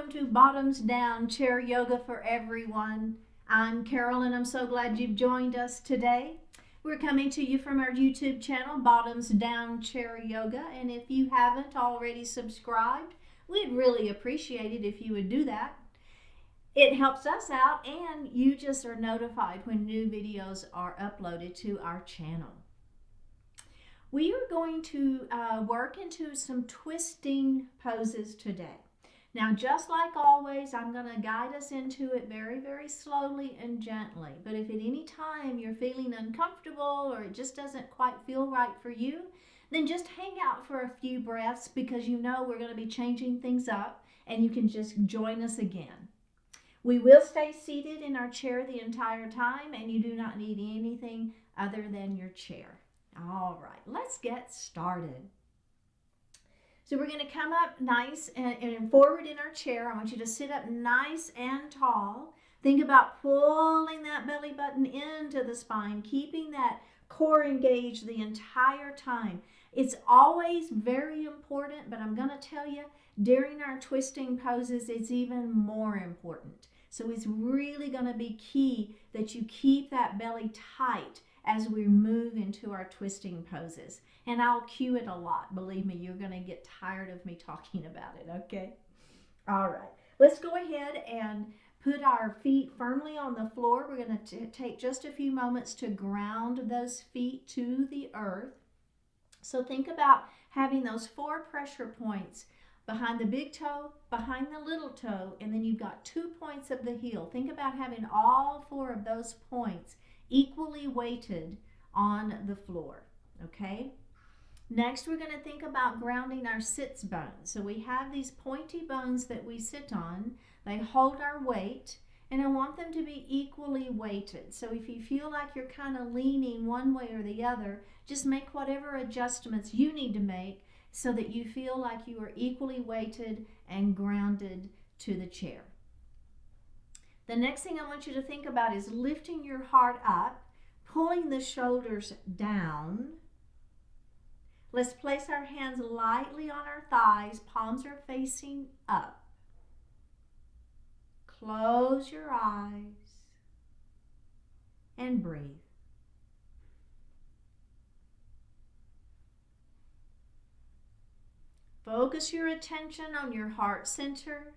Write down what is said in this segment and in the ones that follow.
welcome to Bottoms Down Chair Yoga for everyone. I'm Carol and I'm so glad you've joined us today. We're coming to you from our YouTube channel, Bottoms Down Chair Yoga, and if you haven't already subscribed, we'd really appreciate it if you would do that. It helps us out and you just are notified when new videos are uploaded to our channel. We are going to work into some twisting poses today. Now, just like always, I'm going to guide us into it very, very slowly and gently. But if at any time you're feeling uncomfortable or it just doesn't quite feel right for you, then just hang out for a few breaths because you know we're going to be changing things up and you can just join us again. We will stay seated in our chair the entire time and you do not need anything other than your chair. All right, let's get started. So we're going to come up nice and forward in our chair. I want you to sit up nice and tall. Think about pulling that belly button into the spine, keeping that core engaged the entire time. It's always very important, but I'm going to tell you, during our twisting poses, it's even more important. So it's really going to be key that you keep that belly tight as we move into our twisting poses. And I'll cue it a lot. Believe me, you're going to get tired of me talking about it, okay? All right, let's go ahead and put our feet firmly on the floor. We're going to take just a few moments to ground those feet to the earth. So think about having those 4 pressure points behind the big toe, behind the little toe, and then you've got 2 points of the heel. Think about having all 4 of those points equally weighted on the floor, okay? Next, we're going to think about grounding our sits bones. So we have these pointy bones that we sit on. They hold our weight, and I want them to be equally weighted. So if you feel like you're kind of leaning one way or the other, just make whatever adjustments you need to make so that you feel like you are equally weighted and grounded to the chair. The next thing I want you to think about is lifting your heart up, pulling the shoulders down. Let's place our hands lightly on our thighs, palms are facing up. Close your eyes and breathe. Focus your attention on your heart center,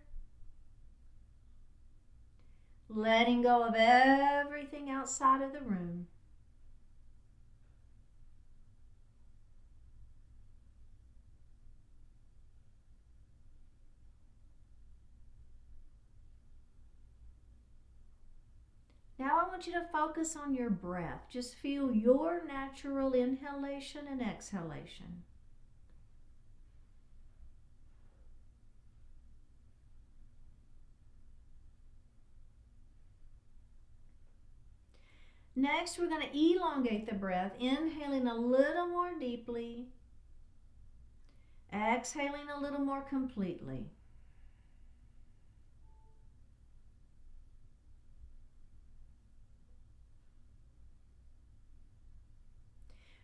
letting go of everything outside of the room. Now I want you to focus on your breath. Just feel your natural inhalation and exhalation. Next, we're going to elongate the breath, inhaling a little more deeply, exhaling a little more completely.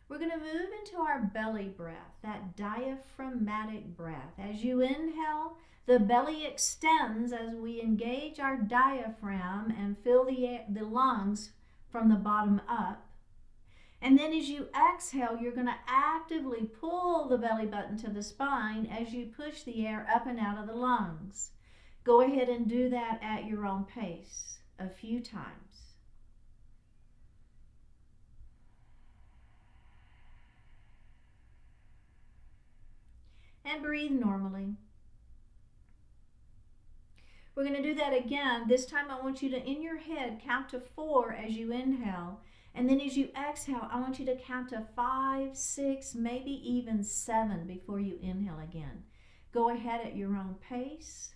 We're going to move into our belly breath, that diaphragmatic breath. As you inhale, the belly extends as we engage our diaphragm and fill the lungs from the bottom up. And then as you exhale, you're going to actively pull the belly button to the spine as you push the air up and out of the lungs. Go ahead and do that at your own pace a few times. And breathe normally. We're going to do that again. This time I want you to, in your head, count to 4 as you inhale. And then as you exhale, I want you to count to 5, 6, maybe even 7 before you inhale again. Go ahead at your own pace.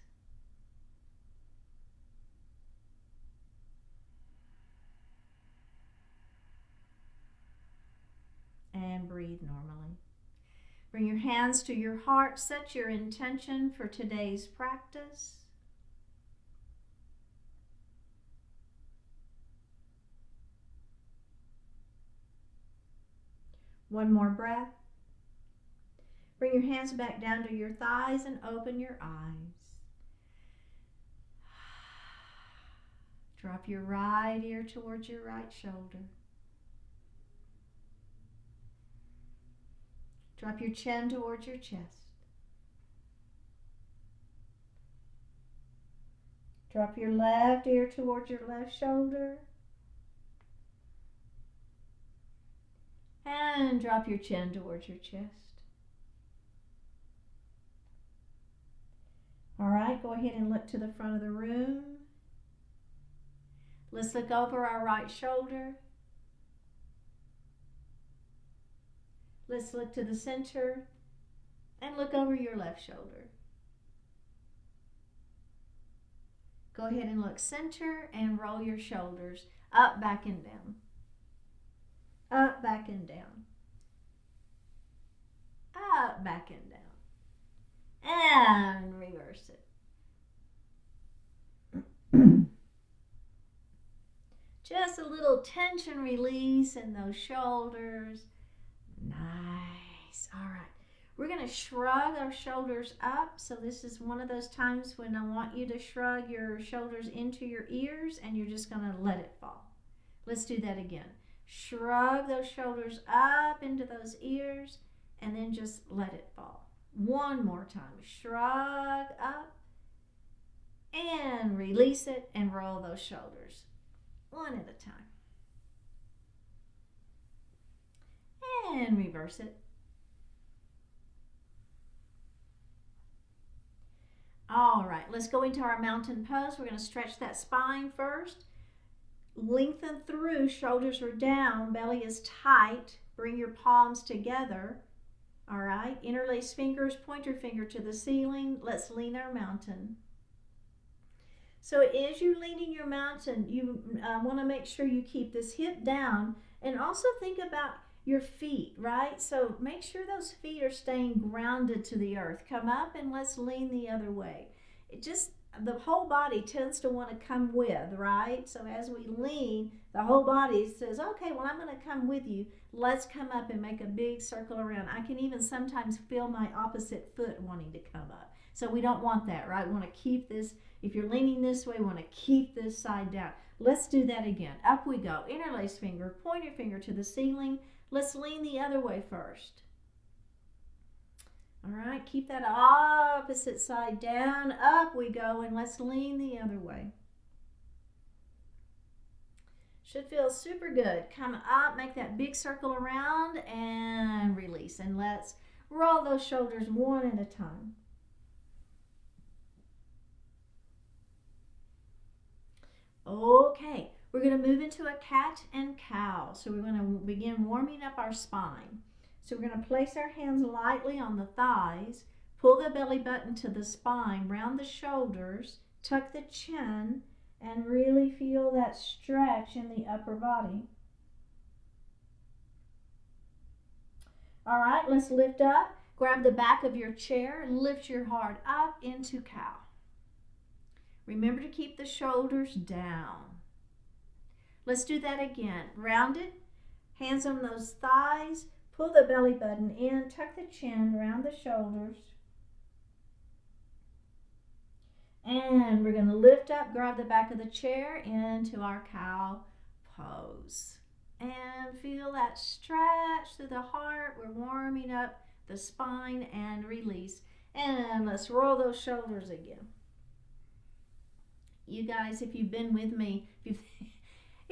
And breathe normally. Bring your hands to your heart. Set your intention for today's practice. One more breath. Bring your hands back down to your thighs and open your eyes. Drop your right ear towards your right shoulder. Drop your chin towards your chest. Drop your left ear towards your left shoulder. And drop your chin towards your chest. All right, go ahead and look to the front of the room. Let's look over our right shoulder. Let's look to the center and look over your left shoulder. Go ahead and look center and roll your shoulders up, back, and down. Up, back, and down. Up, back, and down. And reverse it. Just a little tension release in those shoulders. Nice. All right. We're going to shrug our shoulders up. So this is one of those times when I want you to shrug your shoulders into your ears and you're just going to let it fall. Let's do that again. Shrug those shoulders up into those ears and then just let it fall. One more time. Shrug up and release it and roll those shoulders. One at a time. And reverse it. All right, let's go into our mountain pose. We're going to stretch that spine first. Lengthen through, shoulders are down, belly is tight. Bring your palms together. All right, interlace fingers, pointer finger to the ceiling. Let's lean our mountain. So as you're leaning your mountain, you want to make sure you keep this hip down and also think about your feet, right? So make sure those feet are staying grounded to the earth. Come up and let's lean the other way. It just, the whole body tends to want to come with, right? So as we lean, the whole body says, okay, well, I'm going to come with you. Let's come up and make a big circle around. I can even sometimes feel my opposite foot wanting to come up. So we don't want that, right? We want to keep this. If you're leaning this way, we want to keep this side down. Let's do that again. Up we go. Interlace finger, pointer finger to the ceiling. Let's lean the other way first. All right, keep that opposite side down. Up we go, and let's lean the other way. Should feel super good. Come up, make that big circle around, and release. And let's roll those shoulders one at a time. Okay, we're going to move into a cat and cow. So we're going to begin warming up our spine. So we're going to place our hands lightly on the thighs, pull the belly button to the spine, round the shoulders, tuck the chin, and really feel that stretch in the upper body. All right, let's lift up. Grab the back of your chair and lift your heart up into cow. Remember to keep the shoulders down. Let's do that again. Round it, hands on those thighs, pull the belly button in, tuck the chin, round the shoulders. And we're going to lift up, grab the back of the chair into our cow pose. And feel that stretch through the heart. We're warming up the spine and release. And let's roll those shoulders again. You guys, if you've been with me, if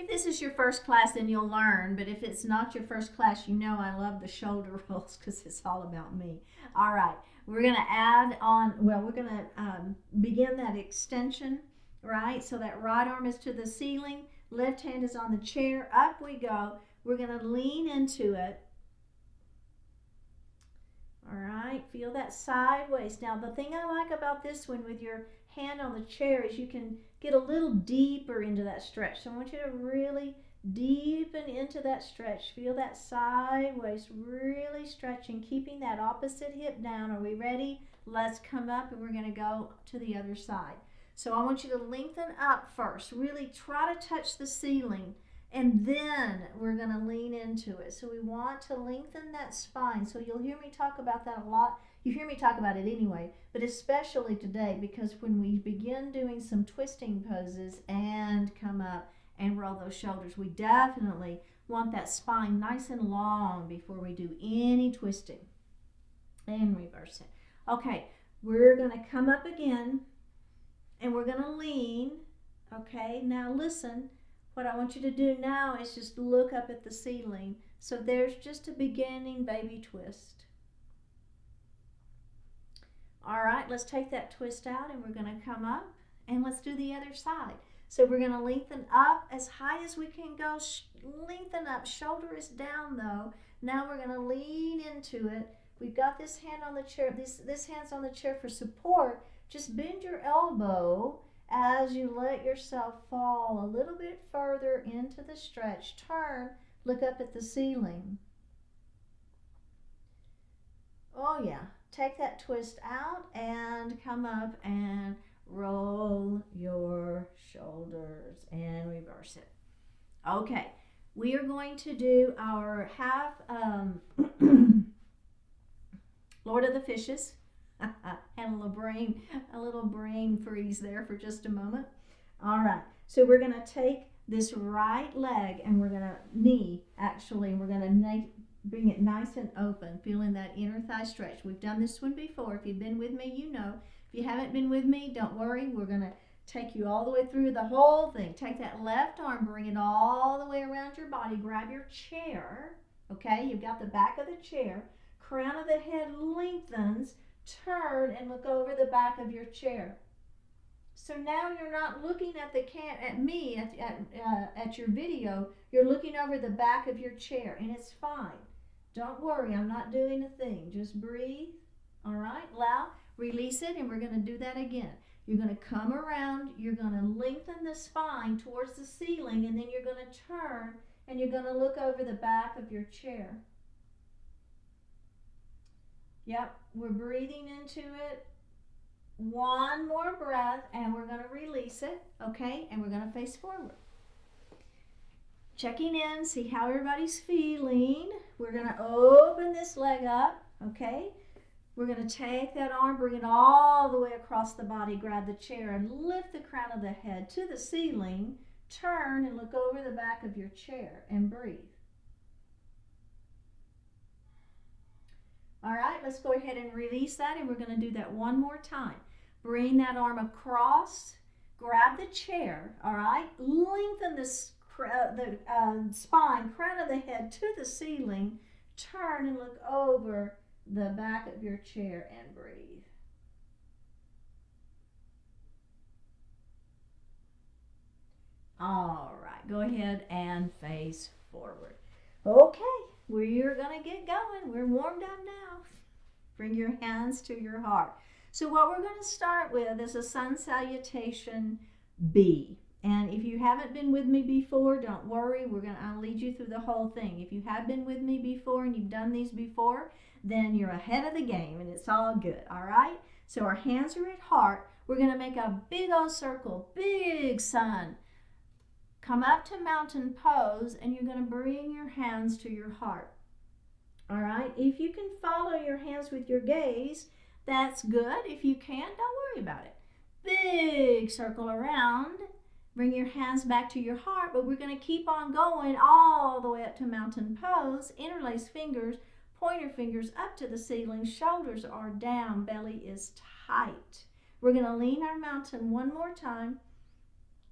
this is your first class, then you'll learn. But if it's not your first class, you know I love the shoulder rolls because it's all about me. All right, we're going to add on, well, we're going to begin that extension, right? So that right arm is to the ceiling, left hand is on the chair. Up we go. We're going to lean into it. All right, feel that sideways. Now, the thing I like about this one with your hand on the chair is you can get a little deeper into that stretch. So I want you to really deepen into that stretch. Feel that sideways, really stretching, keeping that opposite hip down. Are we ready? Let's come up and we're going to go to the other side. So I want you to lengthen up first. Really try to touch the ceiling. And then we're going to lean into it. So we want to lengthen that spine. So you'll hear me talk about that a lot. You hear me talk about it anyway, but especially today, because when we begin doing some twisting poses and come up and roll those shoulders, we definitely want that spine nice and long before we do any twisting. And reverse it. Okay, we're going to come up again and we're going to lean. Okay, now listen. What I want you to do now is just look up at the ceiling. So there's just a beginning baby twist. All right, let's take that twist out and we're going to come up and let's do the other side. So we're going to lengthen up as high as we can go. Lengthen up. Shoulder is down though. Now we're going to lean into it. We've got this hand on the chair. This hand's on the chair for support. Just bend your elbow as you let yourself fall a little bit further into the stretch. Turn, look up at the ceiling. Oh yeah, take that twist out and come up and roll your shoulders and reverse it. Okay, we are going to do our half Lord of the Fishes. And a little brain freeze there for just a moment. All right, so we're going to take this right leg and we're going to knee, actually, and we're going to bring it nice and open, feeling that inner thigh stretch. We've done this one before. If you've been with me, you know. If you haven't been with me, don't worry. We're going to take you all the way through the whole thing. Take that left arm, bring it all the way around your body. Grab your chair, okay? You've got the back of the chair. Crown of the head lengthens. Turn and look over the back of your chair. So now you're not looking at at your video. You're looking over the back of your chair, and it's fine. Don't worry, I'm not doing a thing. Just breathe. All right, allow, release it, and we're going to do that again. You're going to come around. You're going to lengthen the spine towards the ceiling, and then you're going to turn, and you're going to look over the back of your chair. Yep, we're breathing into it. One more breath and we're going to release it, okay? And we're going to face forward. Checking in, see how everybody's feeling. We're going to open this leg up, okay? We're going to take that arm, bring it all the way across the body, grab the chair and lift the crown of the head to the ceiling. Turn and look over the back of your chair and breathe. All right, let's go ahead and release that, and we're going to do that one more time. Bring that arm across, grab the chair, all right? Lengthen the spine, crown of the head to the ceiling. Turn and look over the back of your chair and breathe. All right, go ahead and face forward. Okay. We're going to get going. We're warmed up now. Bring your hands to your heart. So what we're going to start with is a sun salutation B. And if you haven't been with me before, don't worry. I'll lead you through the whole thing. If you have been with me before and you've done these before, then you're ahead of the game and it's all good. All right? So our hands are at heart. We're going to make a big old circle, big sun. Come up to mountain pose, and you're going to bring your hands to your heart. All right? If you can follow your hands with your gaze, that's good. If you can't, don't worry about it. Big circle around. Bring your hands back to your heart, but we're going to keep on going all the way up to mountain pose. Interlace fingers, pointer fingers up to the ceiling. Shoulders are down. Belly is tight. We're going to lean our mountain one more time.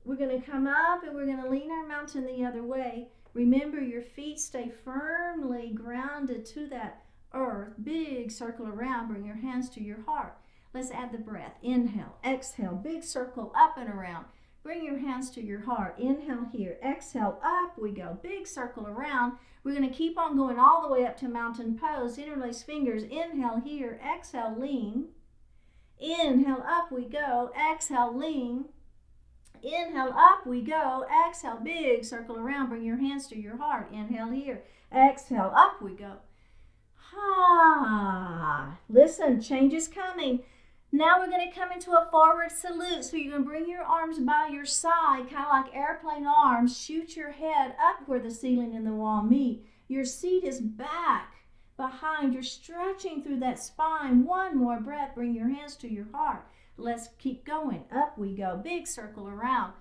We're going to come up and we're going to lean our mountain the other way. Remember, your feet stay firmly grounded to that earth. Big circle around. Bring your hands to your heart. Let's add the breath. Inhale, exhale, big circle up and around. Bring your hands to your heart. Inhale here, exhale, up we go. Big circle around. We're going to keep on going all the way up to mountain pose. Interlace fingers. Inhale here, exhale, lean. Inhale, up we go. Exhale, lean. Inhale, up we go. Exhale, big circle around. Bring your hands to your heart. Inhale here. Exhale, up we go. Listen, change is coming. Now we're going to come into a forward salute. So you're going to bring your arms by your side, kind of like airplane arms. Shoot your head up where the ceiling and the wall meet. Your seat is back. behind. You're stretching through that spine. One more breath. Bring your hands to your heart. Let's keep going. Up we go. Big circle around.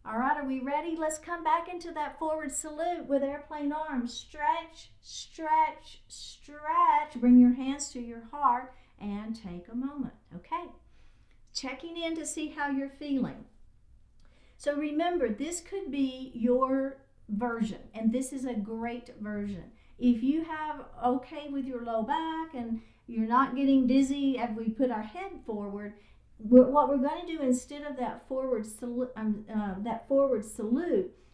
All right, are we ready? Let's come back into that forward salute with airplane arms. Stretch, stretch, stretch. Bring your hands to your heart and take a moment. Okay. Checking in to see how you're feeling. So remember, this could be your version, and this is a great version. If you have okay with your low back and you're not getting dizzy as we put our head forward, what we're going to do instead of that forward salute,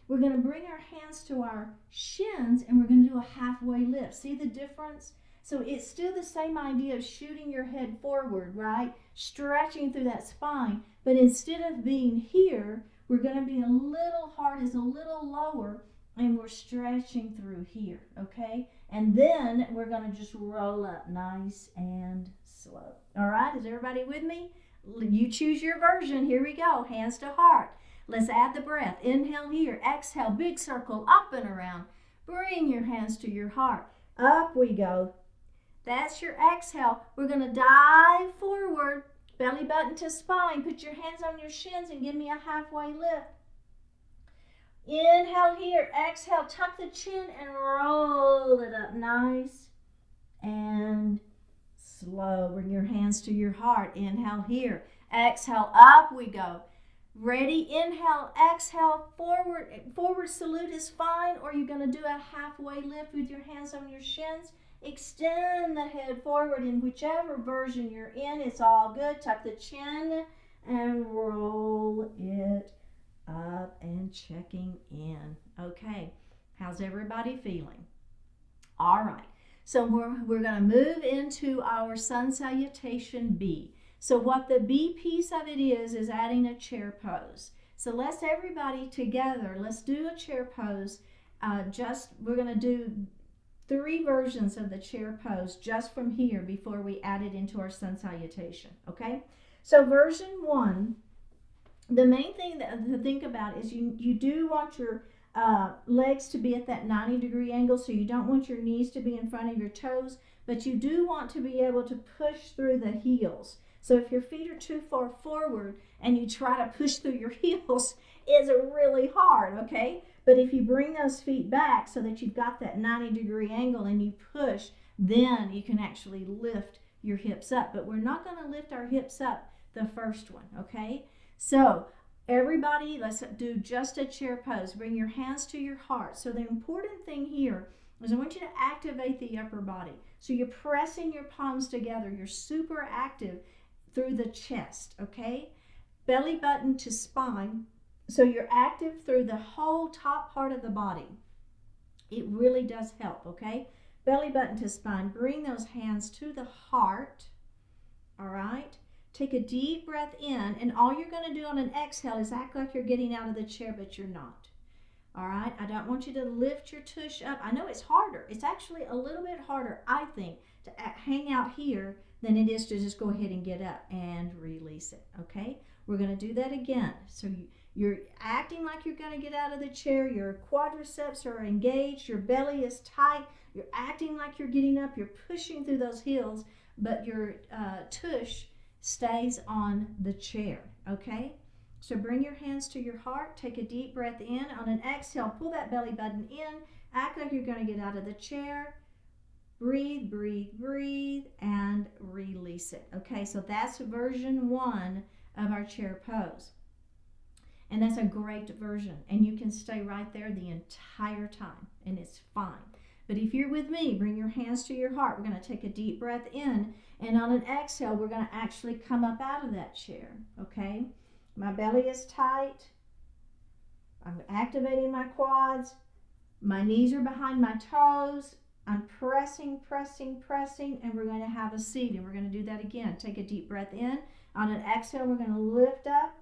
we're going to bring our hands to our shins and we're going to do a halfway lift. See the difference? So it's still the same idea of shooting your head forward, right? Stretching through that spine. But instead of being here, we're going to be a little heart is a little lower and we're stretching through here, okay? And then we're going to just roll up nice and slow. All right, is everybody with me? You choose your version. Here we go. Hands to heart. Let's add the breath. Inhale here. Exhale. Big circle up and around. Bring your hands to your heart. Up we go. That's your exhale. We're going to dive forward. Belly button to spine. Put your hands on your shins and give me a halfway lift. Inhale here. Exhale. Tuck the chin and roll it up nice and slow. Bring your hands to your heart. Inhale here. Exhale. Up we go. Ready? Inhale. Exhale. Forward. Forward salute is fine, or you're going to do a halfway lift with your hands on your shins. Extend the head forward in whichever version you're in. It's all good. Tuck the chin and roll it up and checking in. Okay. How's everybody feeling? All right. So we're going to move into our sun salutation B. So what the B piece of it is adding a chair pose. So let's everybody together, let's do a chair pose. We're going to do 3 versions of the chair pose just from here before we add it into our sun salutation, okay? So version 1, the main thing to think about is you do want your legs to be at that 90-degree angle, so you don't want your knees to be in front of your toes, but you do want to be able to push through the heels. So if your feet are too far forward and you try to push through your heels, it's really hard, okay? But if you bring those feet back so that you've got that 90-degree angle and you push, then you can actually lift your hips up. But we're not going to lift our hips up the first one, okay? So everybody, let's do just a chair pose. Bring your hands to your heart. So the important thing here is I want you to activate the upper body. So you're pressing your palms together. You're super active through the chest, okay? Belly button to spine. So you're active through the whole top part of the body. It really does help, okay? Belly button to spine. Bring those hands to the heart, all right? Take a deep breath in, and all you're going to do on an exhale is act like you're getting out of the chair, but you're not. All right? I don't want you to lift your tush up. I know it's harder. It's actually a little bit harder, I think, to hang out here than it is to just go ahead and get up and release it, okay? We're going to do that again. So you're acting like you're going to get out of the chair. Your quadriceps are engaged. Your belly is tight. You're acting like you're getting up. You're pushing through those heels, but your tush stays on the chair, okay? So bring your hands to your heart. Take a deep breath in. On an exhale, pull that belly button in. Act like you're going to get out of the chair. Breathe, breathe, breathe, and release it. Okay, so that's version 1 of our chair pose. And that's a great version. And you can stay right there the entire time, and it's fine. But if you're with me, bring your hands to your heart. We're going to take a deep breath in. And on an exhale, we're going to actually come up out of that chair, okay? My belly is tight. I'm activating my quads. My knees are behind my toes. I'm pressing, pressing, pressing, and we're going to have a seat, and we're going to do that again. Take a deep breath in. On an exhale, we're going to lift up.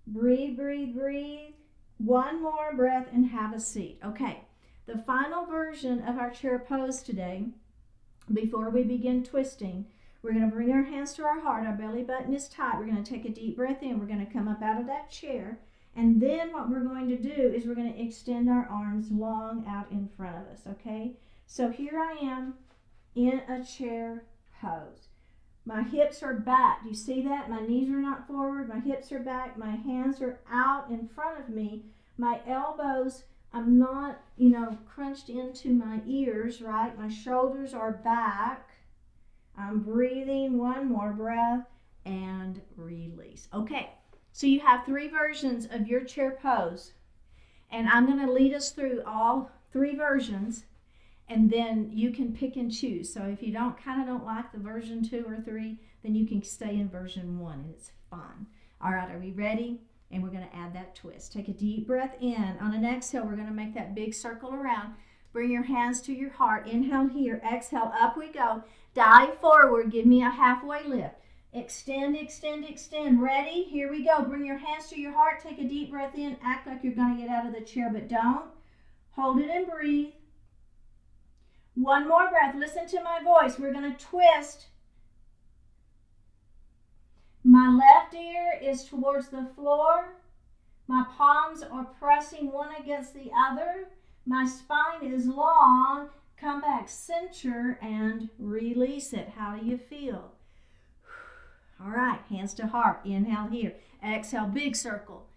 Breathe, breathe, breathe. One more breath and have a seat. Okay, the final version of our chair pose today, before we begin twisting, we're going to bring our hands to our heart. Our belly button is tight. We're going to take a deep breath in. We're going to come up out of that chair. And then what we're going to do is we're going to extend our arms long out in front of us, okay? So here I am in a chair pose. My hips are back. Do you see that? My knees are not forward. My hips are back. My hands are out in front of me. My elbows, I'm not, crunched into my ears, right? My shoulders are back. I'm breathing. One more breath and release. Okay, so you have 3 versions of your chair pose. And I'm going to lead us through all 3 versions. And then you can pick and choose. So if you don't like the version 2 or 3, then you can stay in version 1 and it's fine. All right, are we ready? And we're going to add that twist. Take a deep breath in. On an exhale, we're going to make that big circle around. Bring your hands to your heart. Inhale here. Exhale, up we go. Dive forward. Give me a halfway lift. Extend, extend, extend. Ready? Here we go. Bring your hands to your heart. Take a deep breath in. Act like you're going to get out of the chair, but don't. Hold it and breathe. One more breath. Listen to my voice. We're going to twist. My left ear is towards the floor. My palms are pressing one against the other. My spine is long. Come back, center, and release it. How do you feel? All right, hands to heart. Inhale here. Exhale, big circle.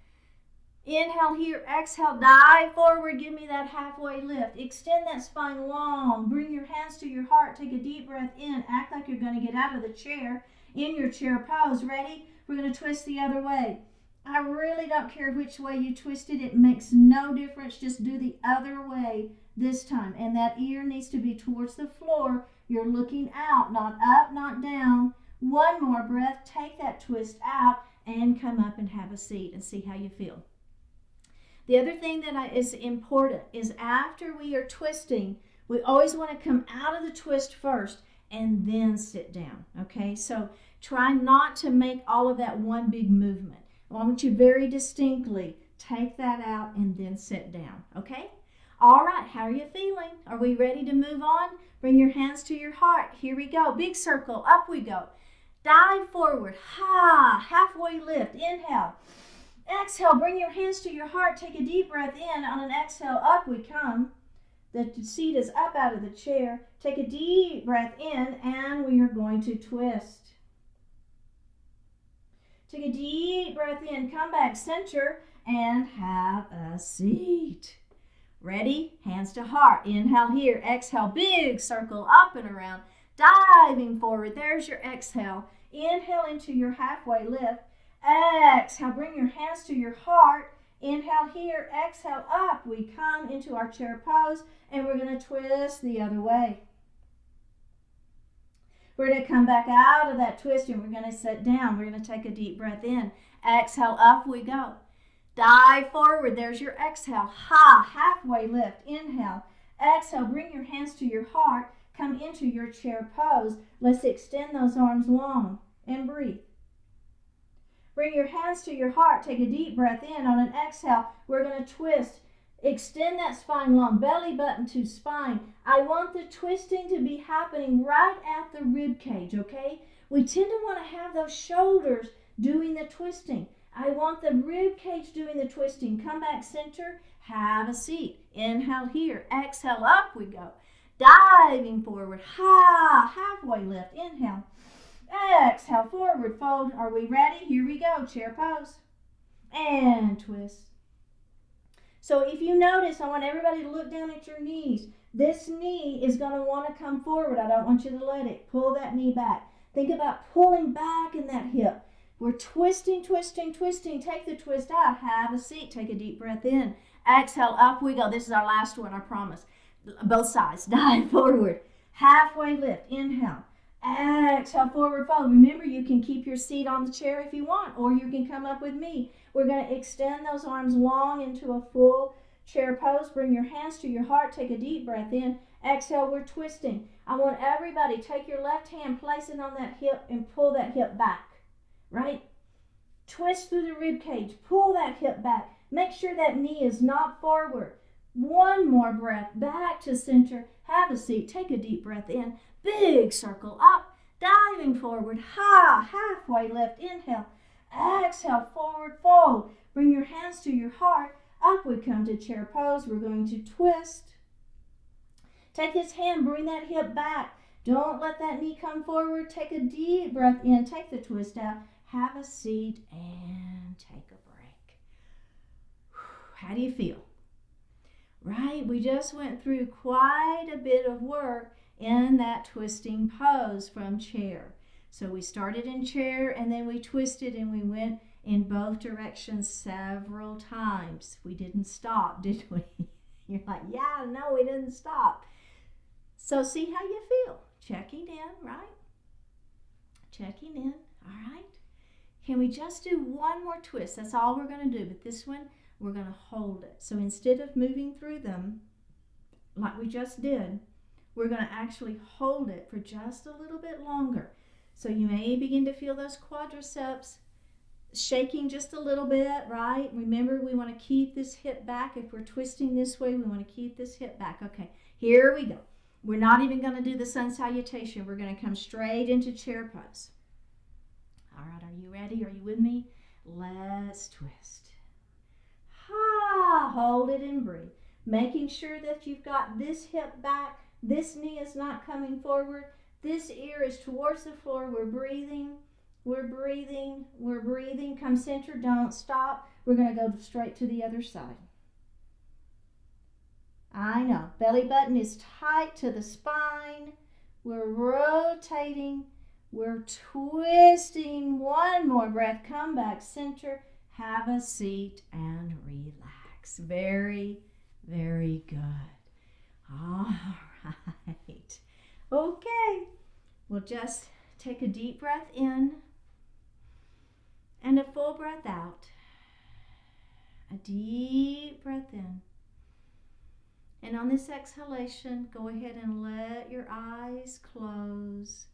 Inhale here, exhale, dive forward, give me that halfway lift. Extend that spine long. Bring your hands to your heart. Take a deep breath in. Act like you're going to get out of the chair in your chair pose. Ready? We're going to twist the other way. I really don't care which way you twist it. It makes no difference. Just do the other way this time. And that ear needs to be towards the floor. You're looking out, not up, not down. One more breath. Take that twist out and come up and have a seat and see how you feel. The other thing that is important is after we are twisting, we always want to come out of the twist first and then sit down, okay? So try not to make all of that one big movement. I want you very distinctly take that out and then sit down, okay? All right, how are you feeling? Are we ready to move on? Bring your hands to your heart. Here we go. Big circle, up we go. Dive forward, halfway lift, inhale. Exhale, bring your hands to your heart. Take a deep breath in. On an exhale, up we come. The seat is up out of the chair. Take a deep breath in, and we are going to twist. Take a deep breath in. Come back, center, and have a seat. Ready? Hands to heart. Inhale here. Exhale, big circle up and around. Diving forward. There's your exhale. Inhale into your halfway lift. Exhale, bring your hands to your heart. Inhale here, exhale up. We come into our chair pose and we're going to twist the other way. We're going to come back out of that twist and we're going to sit down. We're going to take a deep breath in. Exhale, up we go. Dive forward. There's your exhale. Halfway lift. Inhale. Exhale, bring your hands to your heart. Come into your chair pose. Let's extend those arms long and breathe. Bring your hands to your heart. Take a deep breath in. On an exhale, we're going to twist. Extend that spine long, belly button to spine. I want the twisting to be happening right at the rib cage, okay? We tend to want to have those shoulders doing the twisting. I want the rib cage doing the twisting. Come back center, have a seat. Inhale here, exhale, up we go. Diving forward, halfway lift. Inhale. Exhale, forward fold. Are we ready? Here we go. Chair pose. And twist. So if you notice, I want everybody to look down at your knees. This knee is going to want to come forward. I don't want you to let it. Pull that knee back. Think about pulling back in that hip. We're twisting, twisting, twisting. Take the twist out. Have a seat. Take a deep breath in. Exhale, up we go. This is our last one, I promise. Both sides. Dive forward. Halfway lift. Inhale. Exhale, forward fold. Remember, you can keep your seat on the chair if you want, or you can come up with me. We're going to extend those arms long into a full chair pose. Bring your hands to your heart. Take a deep breath in. Exhale, we're twisting. I want everybody, take your left hand, place it on that hip, and pull that hip back, right? Twist through the rib cage. Pull that hip back. Make sure that knee is not forward. One more breath. Back to center. Have a seat. Take a deep breath in. Big circle up, diving forward, halfway lift, inhale, exhale, forward fold. Bring your hands to your heart, up we come to chair pose. We're going to twist. Take this hand, bring that hip back. Don't let that knee come forward. Take a deep breath in. Take the twist out. Have a seat and take a break. How do you feel? Right? We just went through quite a bit of work in that twisting pose from chair. So we started in chair and then we twisted and we went in both directions several times. We didn't stop, did we? You're like, yeah, no, we didn't stop. So see how you feel. Checking in, right? Checking in, all right? Can we just do one more twist? That's all we're going to do. But this one, we're going to hold it. So instead of moving through them like we just did, we're going to actually hold it for just a little bit longer. So you may begin to feel those quadriceps shaking just a little bit, right? Remember, we want to keep this hip back. If we're twisting this way, we want to keep this hip back. Okay, here we go. We're not even going to do the sun salutation. We're going to come straight into chair pose. All right, are you ready? Are you with me? Let's twist. Hold it and breathe. Making sure that you've got this hip back. This knee is not coming forward. This ear is towards the floor. We're breathing. We're breathing. We're breathing. Come center. Don't stop. We're going to go straight to the other side. I know. Belly button is tight to the spine. We're rotating. We're twisting. One more breath. Come back center. Have a seat and relax. Very, very good. All right. Okay. We'll just take a deep breath in and a full breath out. A deep breath in. And on this exhalation, go ahead and let your eyes close.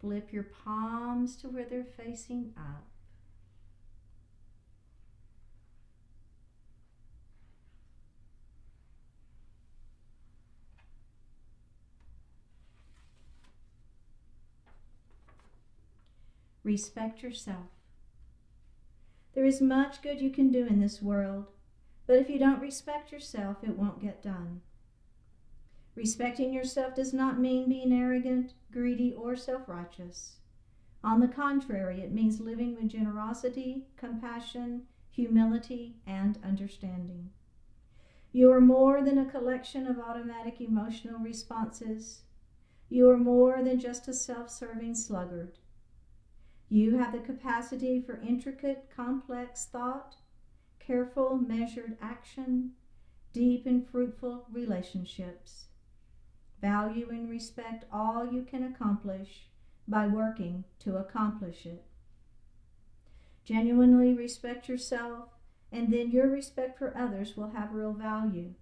Flip your palms to where they're facing up. Respect yourself. There is much good you can do in this world, but if you don't respect yourself, it won't get done. Respecting yourself does not mean being arrogant, greedy, or self-righteous. On the contrary, it means living with generosity, compassion, humility, and understanding. You are more than a collection of automatic emotional responses. You are more than just a self-serving sluggard. You have the capacity for intricate, complex thought, careful, measured action, deep and fruitful relationships. Value and respect all you can accomplish by working to accomplish it. Genuinely respect yourself, and then your respect for others will have real value.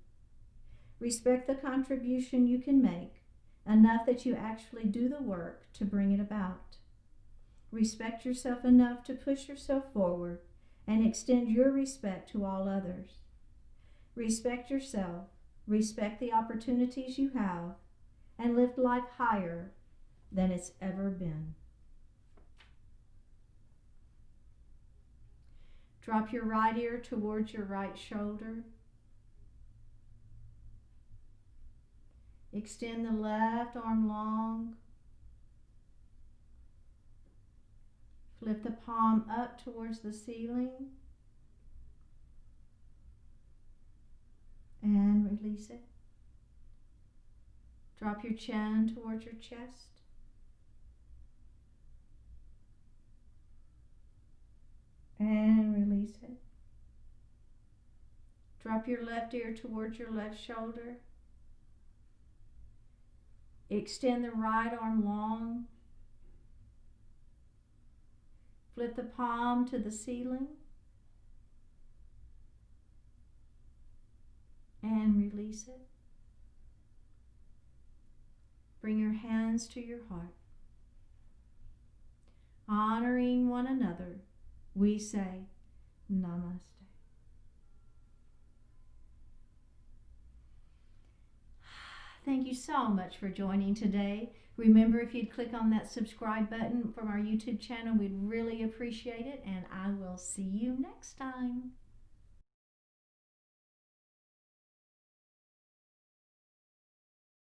Respect the contribution you can make, enough that you actually do the work to bring it about. Respect yourself enough to push yourself forward and extend your respect to all others. Respect yourself, respect the opportunities you have, and lift life higher than it's ever been. Drop your right ear towards your right shoulder. Extend the left arm long. Flip the palm up towards the ceiling and release it. Drop your chin towards your chest. And release it. Drop your left ear towards your left shoulder. Extend the right arm long. Flip the palm to the ceiling and release it. Bring your hands to your heart. Honoring one another, we say Namaste. Thank you so much for joining today. Remember, if you'd click on that subscribe button from our YouTube channel, we'd really appreciate it, and I will see you next time.